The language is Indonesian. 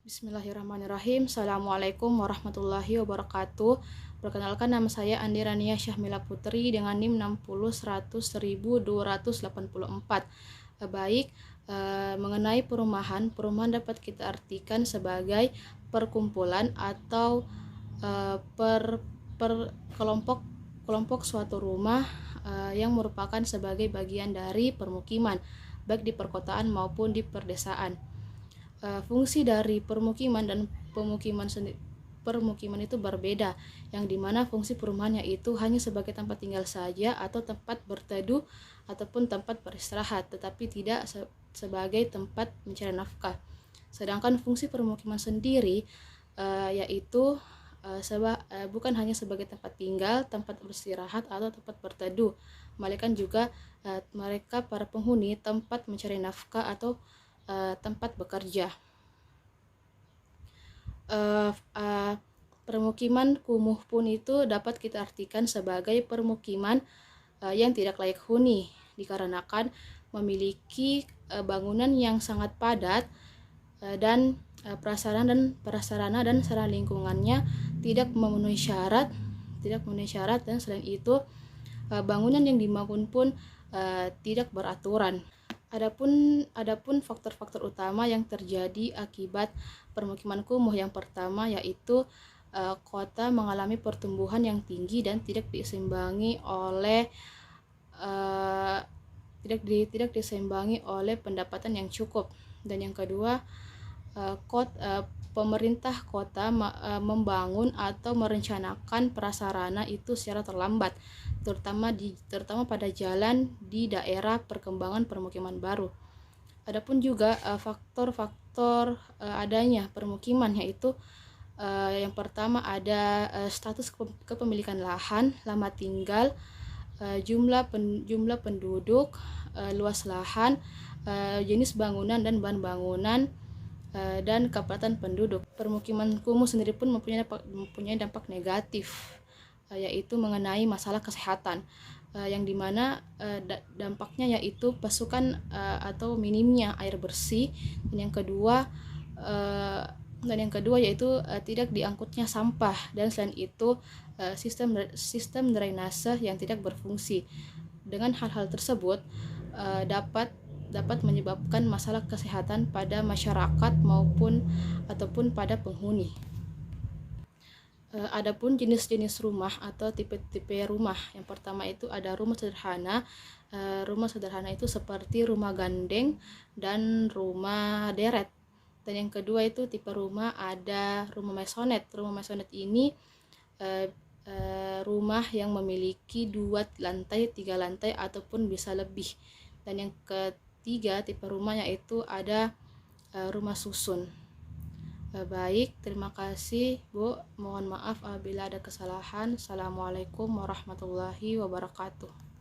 Bismillahirrahmanirrahim. Assalamualaikum warahmatullahi wabarakatuh. Perkenalkan, nama saya Andi Rania Syahmila Putri dengan NIM 6010000284. Mengenai perumahan dapat kita artikan sebagai perkumpulan atau kelompok suatu rumah yang merupakan sebagai bagian dari permukiman, baik di perkotaan maupun di perdesaan. Fungsi dari permukiman dan permukiman itu berbeda, yang dimana fungsi perumahannya itu hanya sebagai tempat tinggal saja atau tempat berteduh ataupun tempat beristirahat, tetapi tidak sebagai tempat mencari nafkah. Sedangkan fungsi permukiman sendiri yaitu bukan hanya sebagai tempat tinggal, tempat beristirahat atau tempat berteduh, melainkan juga mereka para penghuni tempat mencari nafkah atau tempat bekerja. Permukiman kumuh pun itu dapat kita artikan sebagai permukiman yang tidak layak huni, dikarenakan memiliki bangunan yang sangat padat dan prasarana dan sarana lingkungannya tidak memenuhi syarat, dan selain itu bangunan yang dibangun pun tidak beraturan. Adapun faktor-faktor utama yang terjadi akibat permukiman kumuh, yang pertama yaitu kota mengalami pertumbuhan yang tinggi dan tidak diseimbangi oleh pendapatan yang cukup. Dan yang kedua, pemerintah kota membangun atau merencanakan prasarana itu secara terlambat, terutama pada jalan di daerah perkembangan permukiman baru. Adapun juga faktor-faktor adanya permukiman, yaitu yang pertama ada status kepemilikan lahan, lama tinggal, jumlah penduduk, luas lahan, jenis bangunan dan bahan bangunan, dan kepadatan penduduk. Permukiman kumuh sendiri pun mempunyai dampak negatif, yaitu mengenai masalah kesehatan, yang dimana dampaknya yaitu pasukan atau minimnya air bersih, dan yang kedua yaitu tidak diangkutnya sampah, dan selain itu sistem drainase yang tidak berfungsi. Dengan hal-hal tersebut dapat menyebabkan masalah kesehatan pada masyarakat ataupun pada penghuni. Adapun jenis-jenis rumah atau tipe-tipe rumah, yang pertama itu ada rumah sederhana. Rumah sederhana itu seperti rumah gandeng dan rumah deret. Dan yang kedua itu tipe rumah ada rumah maisonette. Rumah maisonette ini rumah yang memiliki 2 lantai, 3 lantai ataupun bisa lebih. Dan yang ketiga tipe rumah yaitu ada rumah susun. Baik, terima kasih Bu. Mohon maaf apabila ada kesalahan. Assalamualaikum warahmatullahi wabarakatuh.